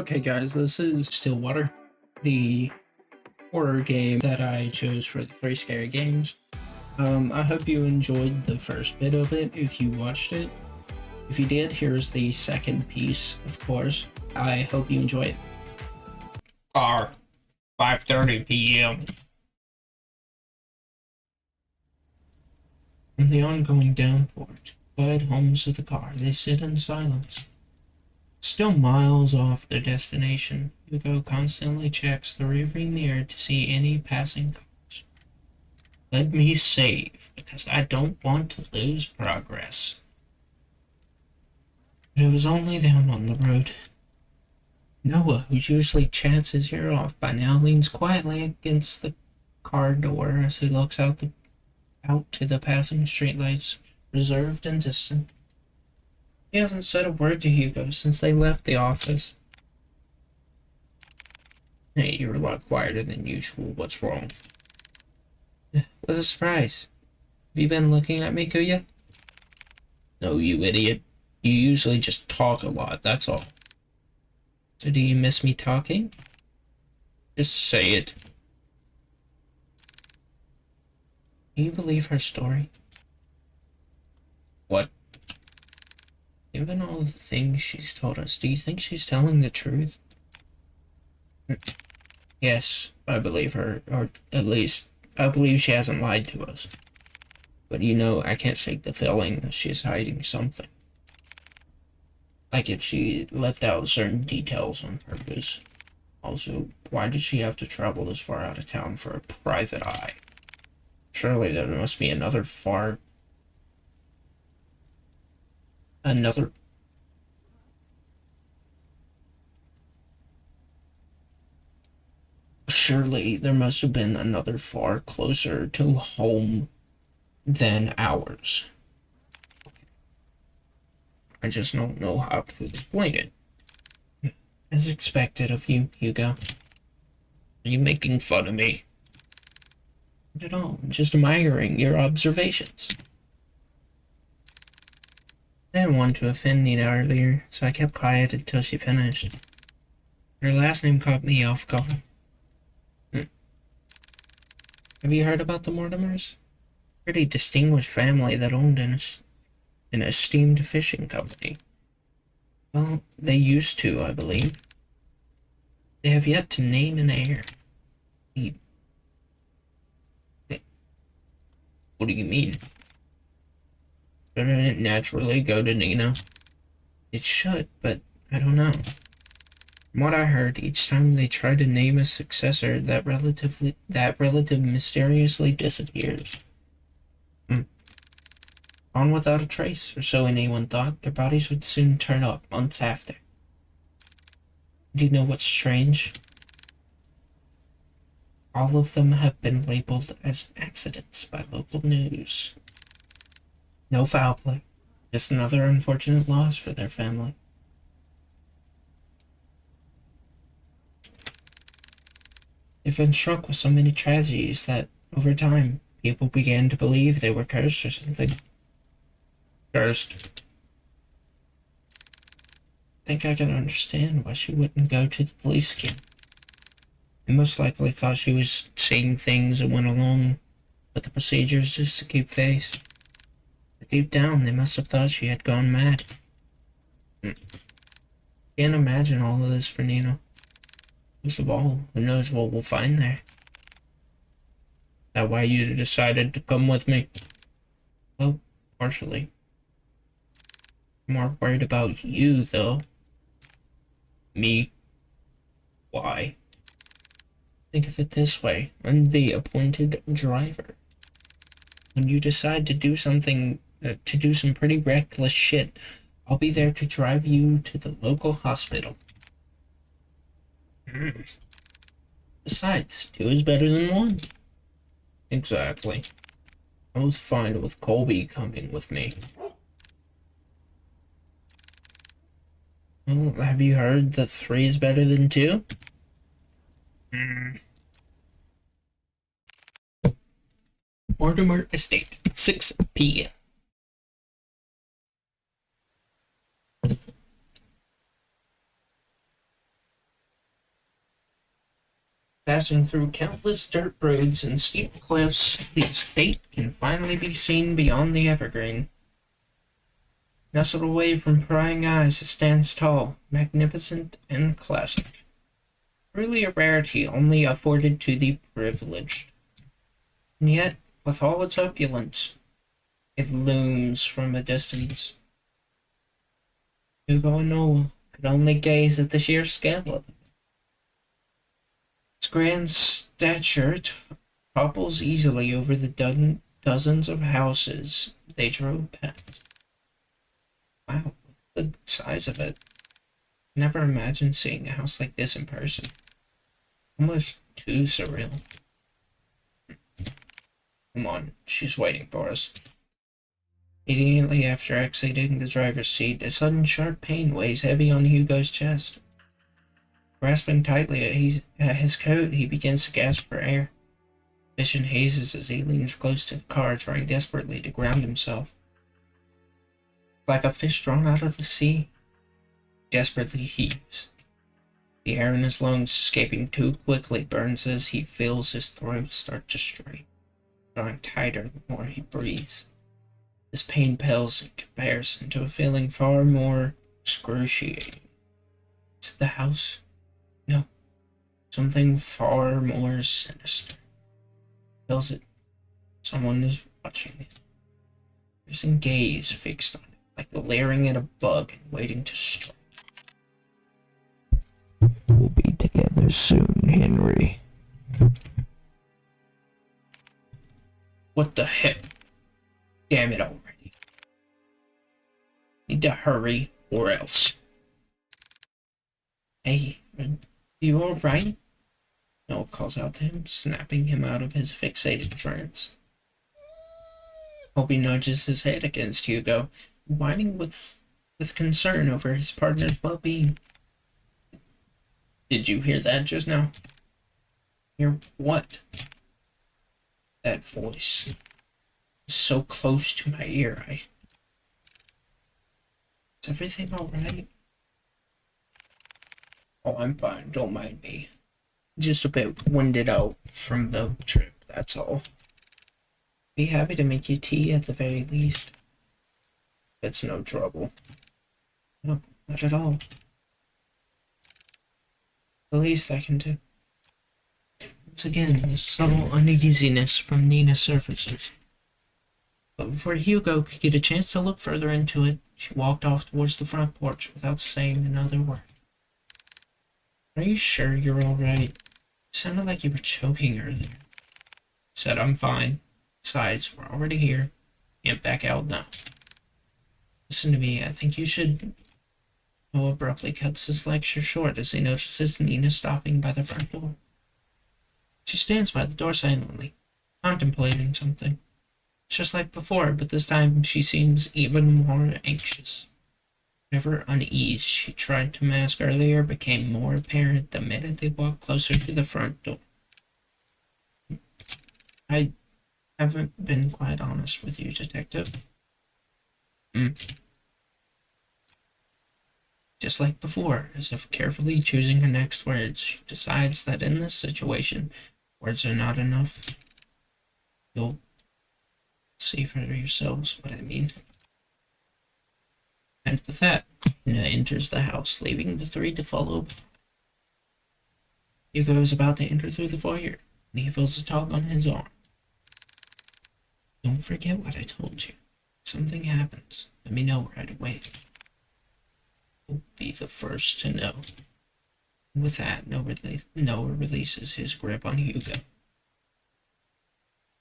Okay, guys, this is Stillwater, the horror game that I chose for the Free Scary Games. I hope you enjoyed the first bit of it if you watched it. If you did, here's the second piece, of course. I hope you enjoy it. Car, 5:30 p.m. From the ongoing downpour to quiet homes of the car, they sit in silence. Still miles off their destination, Hugo constantly checks the rearview mirror to see any passing cars. Let me save, because I don't want to lose progress. But it was only them on the road. Noah, who usually chats his ear off by now, leans quietly against the car door as he looks out to the passing streetlights, reserved and distant. He hasn't said a word to Hugo since they left the office. Hey, you're a lot quieter than usual. What's wrong? What a surprise. Have you been looking at me, Kuya? No, you idiot. You usually just talk a lot, that's all. So do you miss me talking? Just say it. Do you believe her story? What? Given all the things she's told us, do you think she's telling the truth? Yes, I believe her, or at least, I believe she hasn't lied to us. But I can't shake the feeling that she's hiding something. Like if she left out certain details on purpose. Also, why did she have to travel this far out of town for a private eye? Surely there must be another surely there must have been another far closer to home than ours. I just don't know how to explain it. As expected of you, Hugo. Are you making fun of me? Not at all. I'm just admiring your observations. I didn't want to offend Nina earlier, so I kept quiet until she finished. Her last name caught me off guard. Have you heard about the Mortimers? Pretty distinguished family that owned an esteemed fishing company. Well, they used to, I believe. They have yet to name an heir. What do you mean? Shouldn't it naturally go to Nina? It should, but I don't know. From what I heard, each time they try to name a successor, that relative mysteriously disappears. Gone without a trace, or so anyone thought. Their bodies would soon turn up months after. Do you know what's strange? All of them have been labeled as accidents by local news. No foul play, just another unfortunate loss for their family. They've been struck with so many tragedies that, over time, people began to believe they were cursed or something. Cursed. I think I can understand why she wouldn't go to the police again. They most likely thought she was saying things and went along with the procedures just to keep face. But deep down, they must have thought she had gone mad. Can't imagine all of this for Nina. Most of all, who knows what we'll find there? Is that why you decided to come with me? Well, partially. I'm more worried about you, though. Me? Why? Think of it this way. I'm the appointed driver. When you decide to do something, to do some pretty reckless shit, I'll be there to drive you to the local hospital. Besides, two is better than one. Exactly. I was fine with Colby coming with me. Well, have you heard that three is better than two? Mortimer Estate, 6 p.m. Passing through countless dirt roads and steep cliffs, the estate can finally be seen beyond the evergreen. Nestled away from prying eyes, it stands tall, magnificent, and classic. Truly a rarity only afforded to the privileged. And yet, with all its opulence, it looms from a distance. Hugo and Noah could only gaze at the sheer scale of it. Its grand stature topples easily over the dozens of houses they drove past. Wow, look at the size of it. Never imagined seeing a house like this in person. Almost too surreal. Come on, she's waiting for us. Immediately after exiting the driver's seat, a sudden sharp pain weighs heavy on Hugo's chest. Grasping tightly at his coat, he begins to gasp for air. Vision hazes as he leans close to the car, trying desperately to ground himself. Like a fish drawn out of the sea, he desperately heaves. The air in his lungs, escaping too quickly, burns as he feels his throat start to strain, drawing tighter the more he breathes. This pain pales in comparison to a feeling far more excruciating. Is it the house? No. Something far more sinister. Feels it. Someone is watching it. There's a gaze fixed on it, like leering at a bug and waiting to strike. We'll be together soon, Henry. What the heck? Damn it already. Need to hurry or else. Hey, are you alright? Noah calls out to him, snapping him out of his fixated trance. Colby nudges his head against Hugo, whining with concern over his partner's well-being. Did you hear that just now? Hear what? That voice. So close to my ear. Is everything alright? Oh, I'm fine. Don't mind me. Just a bit winded out from the trip, that's all. Be happy to make you tea at the very least. It's no trouble. No, not at all. The least I can do. Once again, the subtle uneasiness from Nina surfaces. But before Hugo could get a chance to look further into it, she walked off towards the front porch without saying another word. Are you sure you're alright? You sounded like you were choking earlier. I said I'm fine. Besides, we're already here. Can't back out now. Listen to me, I think you should... Noah abruptly cuts his lecture short as he notices Nina stopping by the front door. She stands by the door silently, contemplating something. It's just like before, but this time she seems even more anxious. Whatever unease she tried to mask earlier became more apparent the minute they walked closer to the front door. I haven't been quite honest with you, Detective. Just like before, as if carefully choosing her next words, she decides that in this situation, words are not enough. You'll see for yourselves what I mean. And with that, Nina enters the house, leaving the three to follow. Hugo is about to enter through the foyer, and he feels a tug on his arm. Don't forget what I told you. If something happens, let me know right away. You'll be the first to know. And with that, Noah releases his grip on Hugo.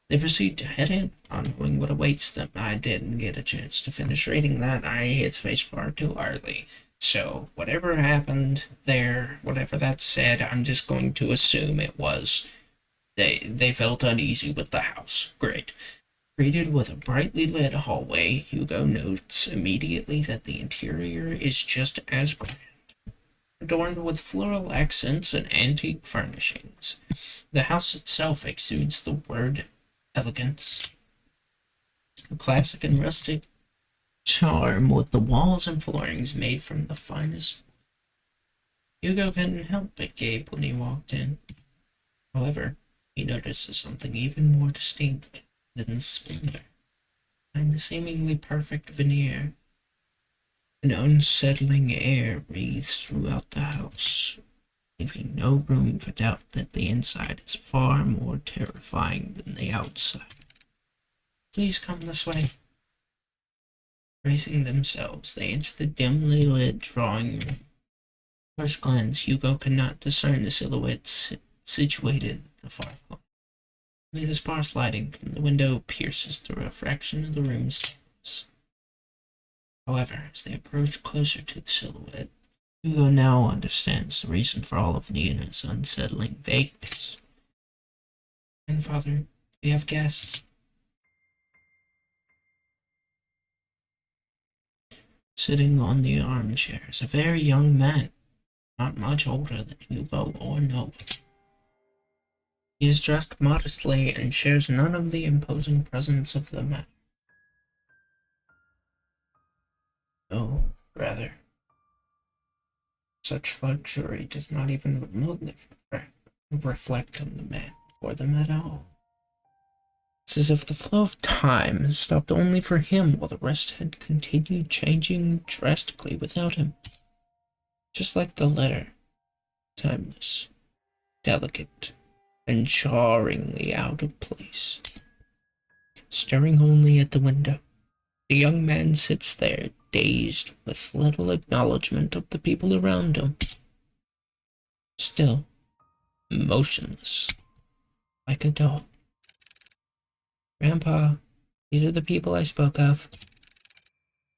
They proceed to head in, not knowing what awaits them. I didn't get a chance to finish reading that. I hit spacebar too early. So, whatever happened there, whatever that said, I'm just going to assume it was they felt uneasy with the house. Great. Greeted with a brightly lit hallway, Hugo notes immediately that the interior is just as grand. Adorned with floral accents and antique furnishings, the house itself exudes the word elegance. A classic and rustic charm with the walls and floorings made from the finest. Hugo couldn't help but gape when he walked in. However, he notices something even more distinct than splendor. Behind the seemingly perfect veneer, an unsettling air breathes throughout the house, leaving no room for doubt that the inside is far more terrifying than the outside. Please come this way. Bracing themselves, they enter the dimly lit drawing room. First glance, Hugo could not discern the silhouettes situated at the far corner. Only the sparse lighting from the window pierces through a fraction of the room's darkness. However, as they approach closer to the silhouette, Hugo now understands the reason for all of Nina's unsettling vagueness. Grandfather, we have guests. Sitting on the armchair is a very young man, not much older than Hugo or Noah. He is dressed modestly and shares none of the imposing presence of the man. No, rather, such luxury does not even remotely reflect on the man before them at all. It's as if the flow of time has stopped only for him while the rest had continued changing drastically without him. Just like the letter, timeless, delicate, and jarringly out of place. Staring only at the window, the young man sits there, dazed, with little acknowledgement of the people around him. Still, motionless, like a doll. Grandpa, these are the people I spoke of.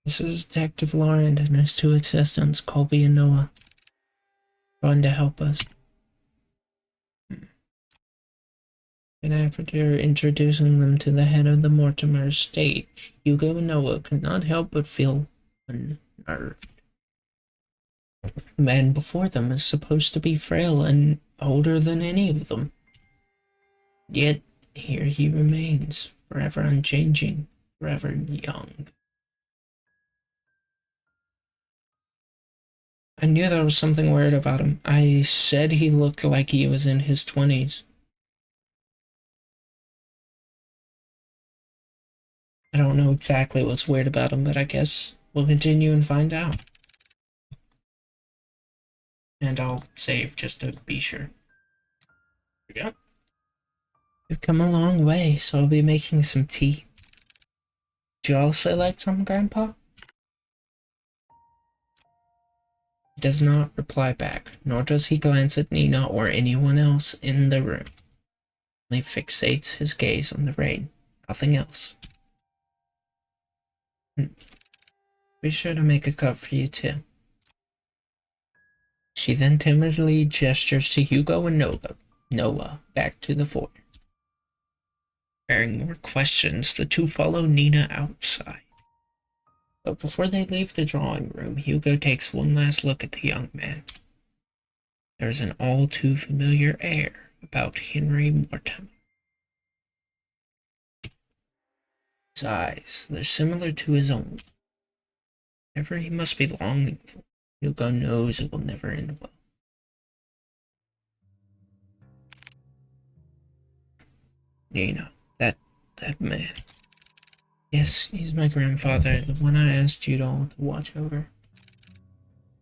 This is Detective Lauren and his two assistants, Colby and Noah. Trying to help us. And after introducing them to the head of the Mortimer estate, Hugo and Noah could not help but feel unnerved. The man before them is supposed to be frail and older than any of them. Yet, here he remains, forever unchanging, forever young. I knew there was something weird about him. I said he looked like he was in his 20s. I don't know exactly what's weird about him, but I guess we'll continue and find out. And I'll save just to be sure. Here we go. We've come a long way, so I'll be making some tea. Do you also like some, Grandpa? He does not reply back, nor does he glance at Nina or anyone else in the room. He fixates his gaze on the rain, nothing else. Be sure to make a cup for you too. She then timidly gestures to Hugo and Noah back to the fort. Bearing more questions, the two follow Nina outside. But before they leave the drawing room, Hugo takes one last look at the young man. There is an all too familiar air about Henry Mortimer. His eyes, they're similar to his own. Whatever he must be longing for, Hugo knows it will never end well. Nina, that man. Yes, he's my grandfather, the one I asked you all to watch over.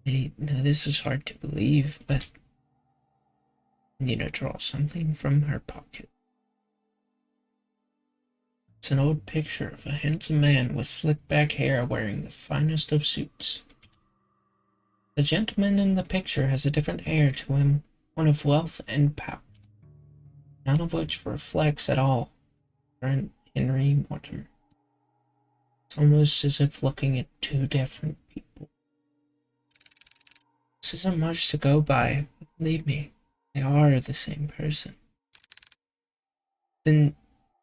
Hey, now this is hard to believe, but Nina draws something from her pocket. It's an old picture of a handsome man with slick back hair wearing the finest of suits. The gentleman in the picture has a different air to him, one of wealth and power, none of which reflects at all Henry Mortimer. It's almost as if looking at two different people. This isn't much to go by, but believe me, they are the same person. Then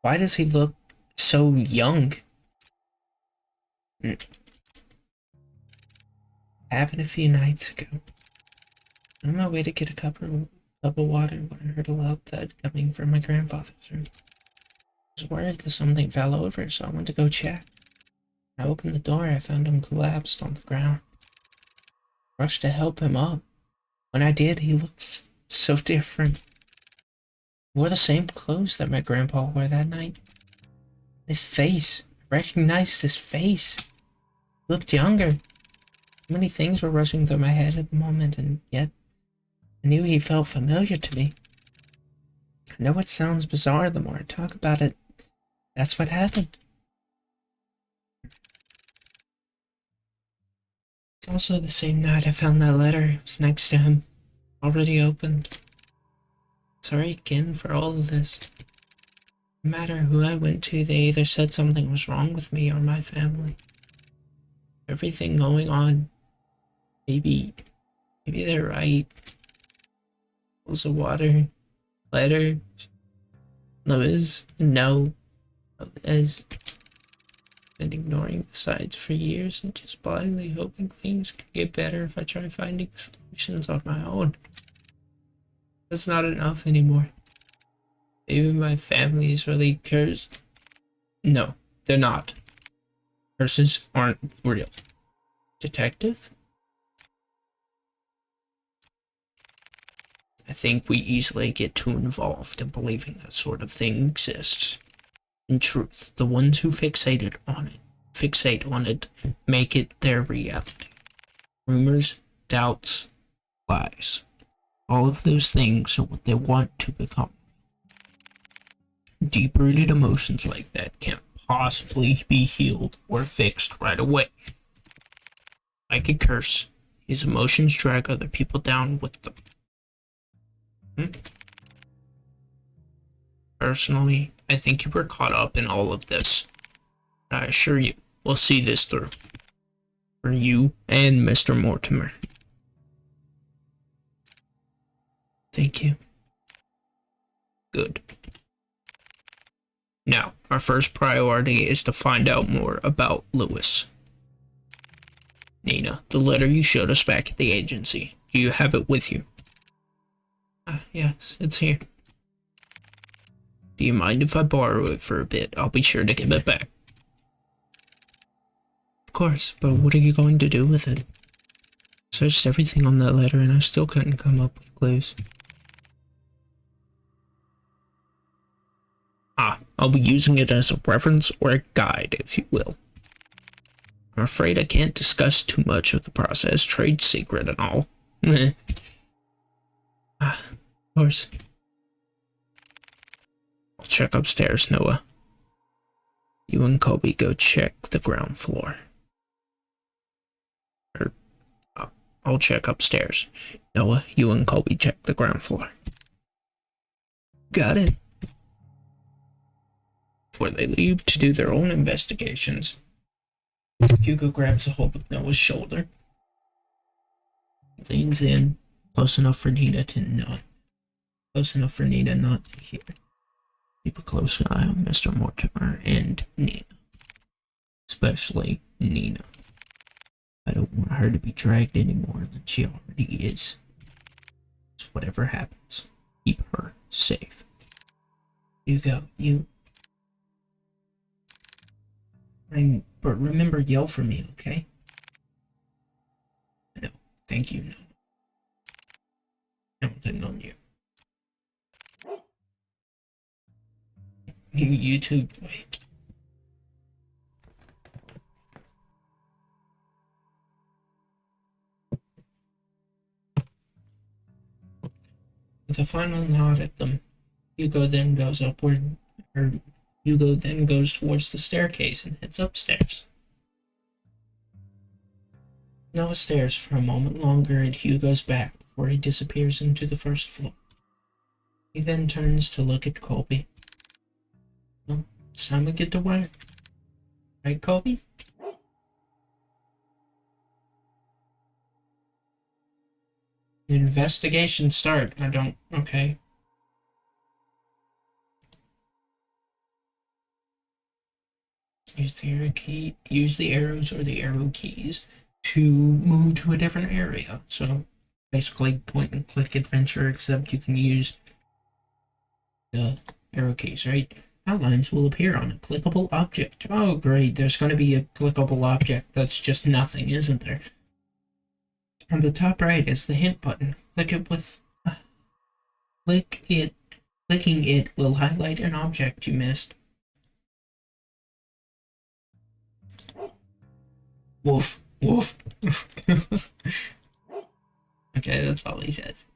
why does he look so young? Happened a few nights ago. On my way to get a cup of water when I heard a loud thud coming from my grandfather's room. I was worried that something fell over, so I went to go check. When I opened the door, I found him collapsed on the ground. I rushed to help him up. When I did, he looked so different. Wore the same clothes that my grandpa wore that night. His face. I recognized his face. He looked younger. Many things were rushing through my head at the moment, and yet I knew he felt familiar to me. I know it sounds bizarre the more I talk about it. That's what happened. It's also the same night I found that letter. It was next to him. Already opened. Sorry again for all of this. No matter who I went to, they either said something was wrong with me or my family. Everything going on. Maybe they're right. Bowls of water. Letter. Liz. No. Liz. Been ignoring the signs for years and just blindly hoping things could get better if I try finding solutions on my own. That's not enough anymore. Maybe my family is really cursed. No, they're not. Curses aren't real. Detective? I think we easily get too involved in believing that sort of thing exists. In truth, the ones who fixate on it, make it their reality. Rumors, doubts, lies. All of those things are what they want to become. Deep-rooted emotions like that can't possibly be healed or fixed right away. Like a curse, these emotions drag other people down with them. Personally, I think you were caught up in all of this. I assure you, we'll see this through. For you and Mr. Mortimer. Thank you. Good. Now, our first priority is to find out more about Lewis. Nina, the letter you showed us back at the agency. Do you have it with you? Yes, it's here. Do you mind if I borrow it for a bit? I'll be sure to give it back. Of course, but what are you going to do with it? I searched everything on that letter and I still couldn't come up with clues. I'll be using it as a reference or a guide, if you will. I'm afraid I can't discuss too much of the process, trade secret and all. Of course. I'll check upstairs, Noah. You and Kobe go check the ground floor. I'll check upstairs. Noah, you and Kobe check the ground floor. Got it. Before they leave to do their own investigations, Hugo grabs a hold of Noah's shoulder. He leans in, close enough for Nina not to hear. Keep a close eye on Mr. Mortimer and Nina. Especially Nina. I don't want her to be dragged any more than she already is. So whatever happens, keep her safe. Hugo, but remember, yell for me, okay? No, thank you, no. Counting on you. You too, boy. With a final nod at them, Hugo then goes towards the staircase and heads upstairs. Noah stares for a moment longer at Hugo's back before he disappears into the first floor. He then turns to look at Colby. Well, it's time we get to work. Right, Colby? The investigation start. Okay. Use the arrows or the arrow keys to move to a different area. So basically point and click adventure, except you can use the arrow keys, right? Outlines will appear on a clickable object. Oh great, there's going to be a clickable object that's just nothing, isn't there? On the top right is the hint button. Click it Clicking it will highlight an object you missed. Woof, woof. Okay, that's all he says.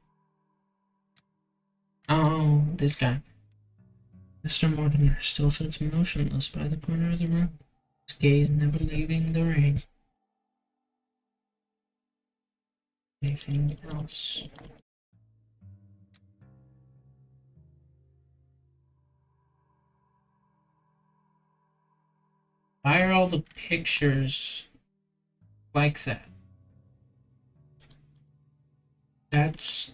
Oh, this guy. Mr. Mortimer still sits motionless by the corner of the room, his gaze never leaving the rain. Anything else? Why are all the pictures like that? That's...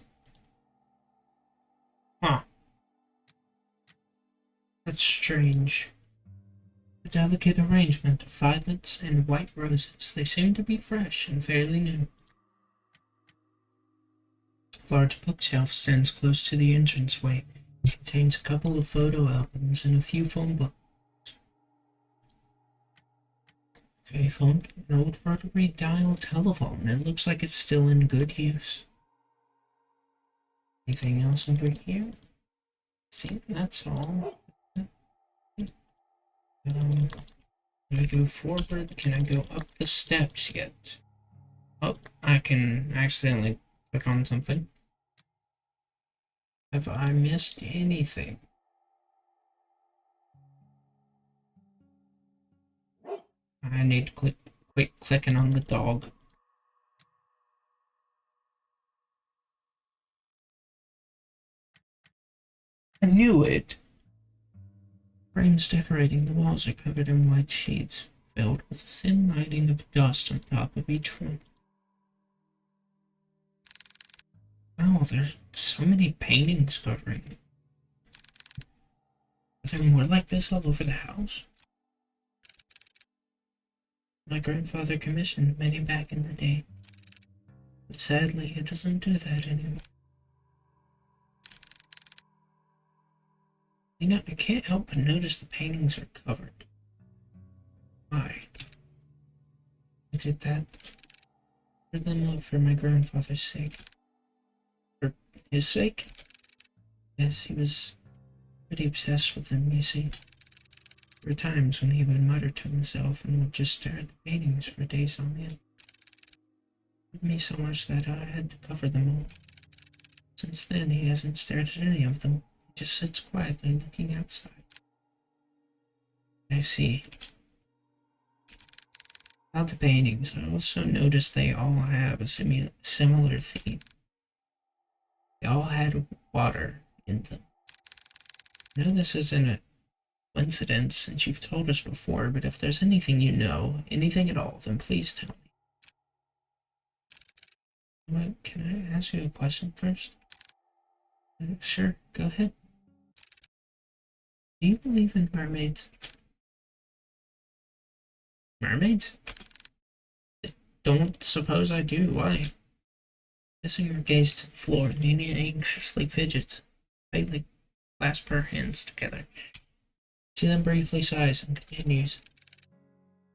Huh. That's strange. A delicate arrangement of violets and white roses. They seem to be fresh and fairly new. A large bookshelf stands close to the entranceway. It contains a couple of photo albums and a few phone books. Okay, phone. An old rotary dial telephone. It looks like it's still in good use. Anything else over here? I think that's all. Can I go forward? Can I go up the steps yet? Oh, I can accidentally click on something. Have I missed anything? I need to quit clicking on the dog. I knew it! Frames decorating the walls are covered in white sheets, filled with a thin lining of dust on top of each one. Wow, there's so many paintings covering them. Are there more like this all over the house? My grandfather commissioned many back in the day, but sadly he doesn't do that anymore. You know, I can't help but notice the paintings are covered. Why? I did that. For them up for my grandfather's sake. For his sake? Yes, he was pretty obsessed with them, you see. There were times when he would mutter to himself and would just stare at the paintings for days on end. It hurt me so much that I had to cover them all. Since then, he hasn't stared at any of them. He just sits quietly looking outside. I see. About the paintings, I also noticed they all have a similar theme. They all had water in them. I know this isn't a coincidence since you've told us before, but if there's anything you know, anything at all, then please tell me. Can I ask you a question first? Sure, go ahead. Do you believe in mermaids? Mermaids? I don't suppose I do. Why? Pressing her gaze to the floor, Nina anxiously fidgets, tightly clasp her hands together. She then briefly sighs and continues.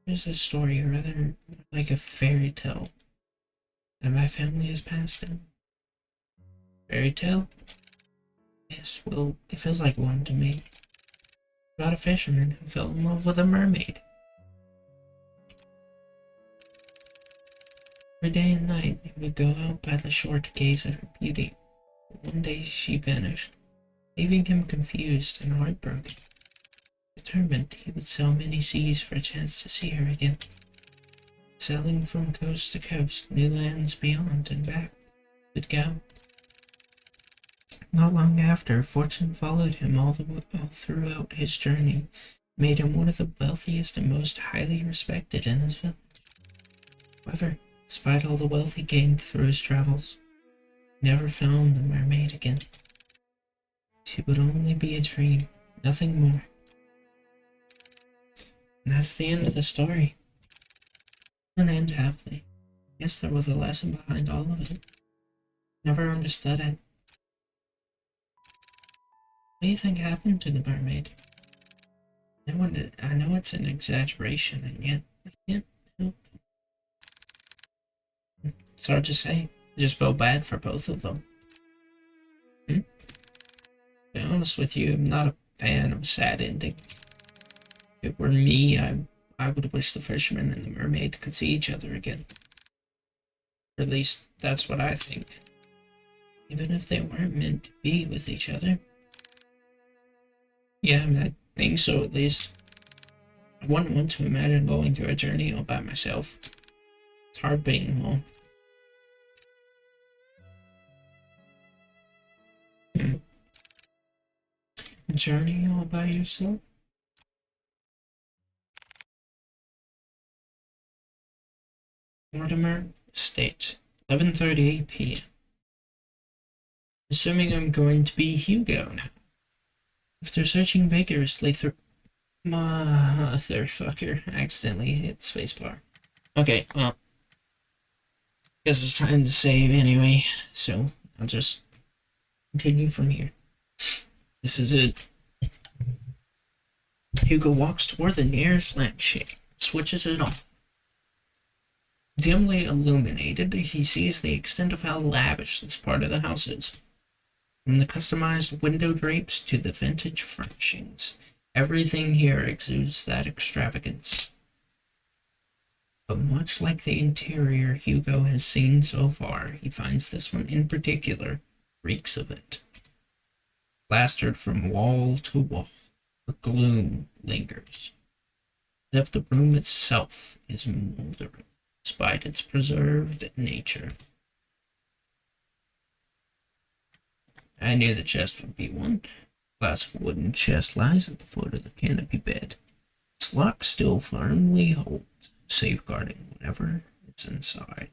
There's a story rather like a fairy tale that my family has passed down. Fairy tale? Yes, well, it feels like one to me. About a fisherman who fell in love with a mermaid. Every day and night he would go out by the shore to gaze at her beauty. But one day she vanished, leaving him confused and heartbroken. Determined he would sail many seas for a chance to see her again. Sailing from coast to coast, new lands beyond and back, would go. Not long after, fortune followed him all throughout his journey, made him one of the wealthiest and most highly respected in his village. However, despite all the wealth he gained through his travels, he never found the mermaid again. She would only be a dream, nothing more. And that's the end of the story. It doesn't end happily. I guess there was a lesson behind all of it. Never understood it. What do you think happened to the mermaid? I know it's an exaggeration, and yet I can't help. It's hard to say. I just feel bad for both of them. To be honest with you, I'm not a fan of sad endings. If it were me, I would wish the fisherman and the mermaid could see each other again. Or at least that's what I think. Even if they weren't meant to be with each other. Yeah, I think so at least. I wouldn't want to imagine going through a journey all by myself. It's hard being alone. A journey all by yourself? Mortimer Estate, 11:30 p.m. Assuming I'm going to be Hugo now. After searching vigorously through... Motherfucker, accidentally hit spacebar. Okay, well, guess it's time to save anyway, so I'll just continue from here. This is it. Hugo walks toward the nearest lampshade, switches it on. Dimly illuminated, he sees the extent of how lavish this part of the house is. From the customized window drapes to the vintage furnishings, everything here exudes that extravagance. But much like the interior Hugo has seen so far, he finds this one in particular reeks of it. Plastered from wall to wall, the gloom lingers, as if the room itself is moldering, despite its preserved nature. I knew the chest would be one. A classic wooden chest lies at the foot of the canopy bed. Its lock still firmly holds, safeguarding whatever is inside.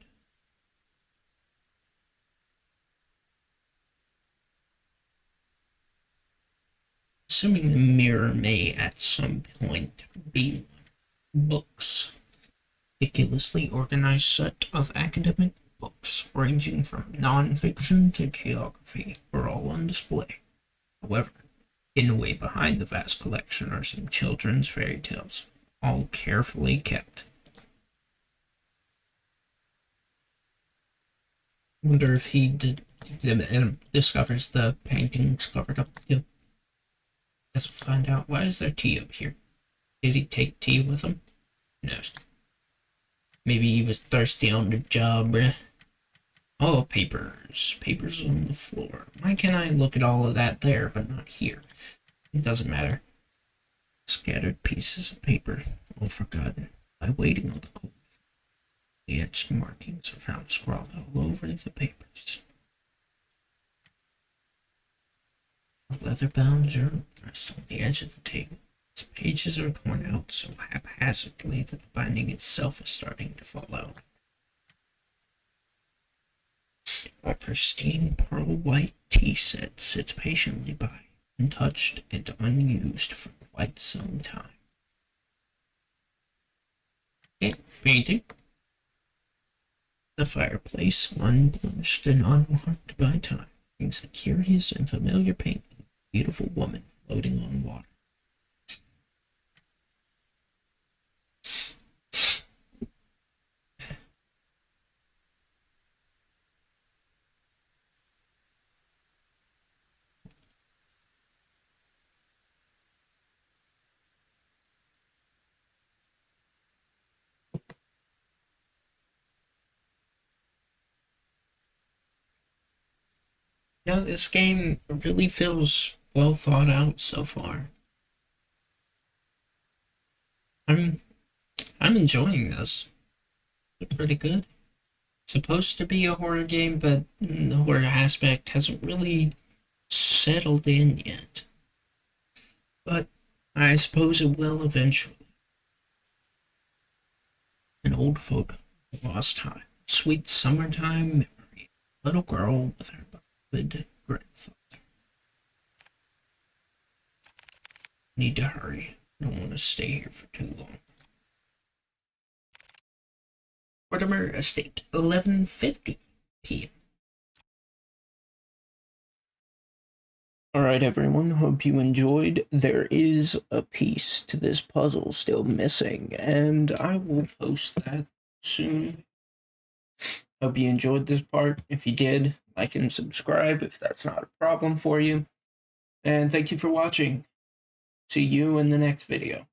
Assuming the mirror may at some point be books. Meticulously organized set of academic books, ranging from non-fiction to geography, are all on display. However, hidden away behind the vast collection are some children's fairy tales, all carefully kept. Wonder if he discovers the paintings covered up too. Guess we'll find out. Why is there tea up here? Did he take tea with him? No. Maybe he was thirsty on the job, bruh. Oh, papers. Papers on the floor. Why can't I look at all of that there, but not here? It doesn't matter. Scattered pieces of paper, all forgotten, by waiting on the cold. The etched markings are found scrawled all over the papers. A leather-bound journal rests on the edge of the table. Its pages are torn out so haphazardly that the binding itself is starting to fall out. A pristine pearl-white tea set sits patiently by, untouched and unused for quite some time. Painting. The fireplace, unblemished and unmarked by time, brings a curious and familiar painting of a beautiful woman floating on water. You know, this game really feels well thought out so far. I'm I'm enjoying this. It's pretty good. It's supposed to be a horror game, but the horror aspect hasn't really settled in yet. But I suppose it will eventually. An old photo, lost time, sweet summertime memory. Little girl with her beloved grandfather. Need to hurry. Don't want to stay here for too long. Mortimer Estate, 11:50 p.m. Alright, everyone, hope you enjoyed. There is a piece to this puzzle still missing, and I will post that soon. Hope you enjoyed this part. If you did, like and subscribe if that's not a problem for you. And thank you for watching. See you in the next video.